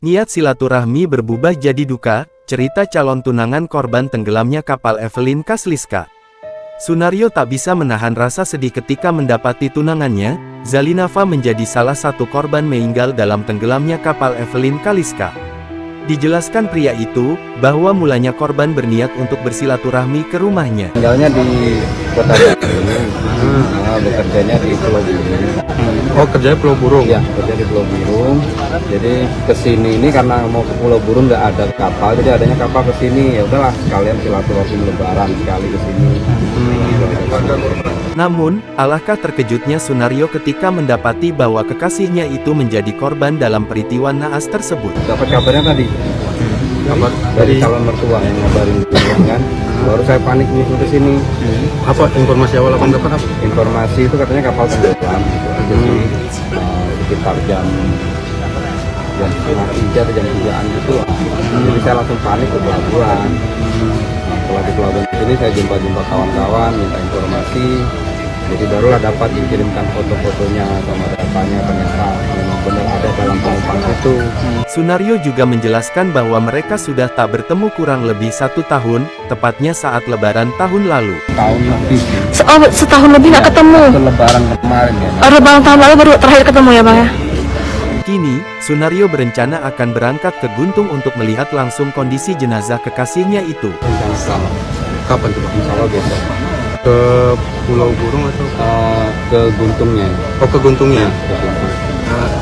Niat silaturahmi berubah jadi duka, cerita calon tunangan korban tenggelamnya kapal Evelyn Kasliska. Sunaryo tak bisa menahan rasa sedih ketika mendapati tunangannya, Zalinava menjadi salah satu korban meninggal dalam tenggelamnya kapal Evelyn Kaliska. Dijelaskan pria itu, bahwa mulanya korban berniat untuk bersilaturahmi ke rumahnya. Tinggalnya di Kota Bandung, bekerjanya di Pulau Burung. Oh, kerjanya Pulau Burung? Ya, kerja di Pulau Burung. Jadi kesini ini karena mau ke Pulau Burung nggak ada kapal, jadi adanya kapal kesini. Ya udahlah, sekalian silaturahmi lebaran sekali kesini. Namun, alangkah terkejutnya Sunaryo ketika mendapati bahwa kekasihnya itu menjadi korban dalam peristiwa naas tersebut. Dapat kabarnya tadi, Kabar dari calon mertua yang ngabarin kan. Baru saya panik nyusul ke sini. apa informasi awal abang dapat apa? Informasi itu katanya kapal tenggelam gitu aja sih. Sekitar jam setengah 3 atau jam 3-an gitu. Jadi saya langsung panik ke pelabuhan. Setelah di pelabuhan ini saya jumpa kawan-kawan, minta informasi. Jadi barulah dapat dikirimkan foto-fotonya sama datanya, ternyata memang benar ada dalam penumpang itu. Sunaryo juga menjelaskan bahwa mereka sudah tak bertemu kurang lebih 1 tahun, tepatnya saat lebaran tahun lalu. Tahun lebih. Setahun lebih nggak ketemu. Itu lebaran kemarin ya. Lebaran tahun lalu baru terakhir ketemu ya bang ya? Kini, Sunaryo berencana akan berangkat ke Guntung untuk melihat langsung kondisi jenazah kekasihnya itu. Rencana sama. Kapan tuh bang? Insya Allah besok. Ke Pulau Burung atau? Ke Guntungnya. Oh, ke Guntungnya? Ke Guntung.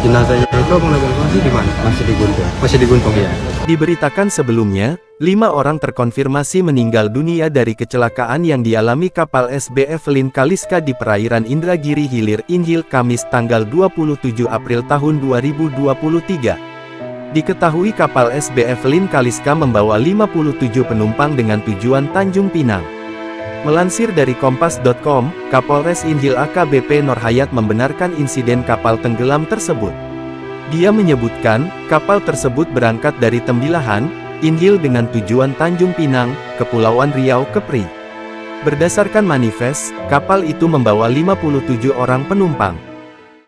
Jenazahnya itu abang dapat informasi di mana? Masih di Guntung. Masih di Guntung ya? Diberitakan sebelumnya, 5 orang terkonfirmasi meninggal dunia dari kecelakaan yang dialami kapal SB Evelyn Kaliska di perairan Indragiri Hilir Injil Kamis tanggal 27 April tahun 2023. Diketahui kapal SB Evelyn Kaliska membawa 57 penumpang dengan tujuan Tanjung Pinang. Melansir dari Kompas.com, Kapolres Injil AKBP Norhayat membenarkan insiden kapal tenggelam tersebut. Dia menyebutkan, kapal tersebut berangkat dari Tembilahan, Injil dengan tujuan Tanjung Pinang, Kepulauan Riau, Kepri. Berdasarkan manifest, kapal itu membawa 57 orang penumpang.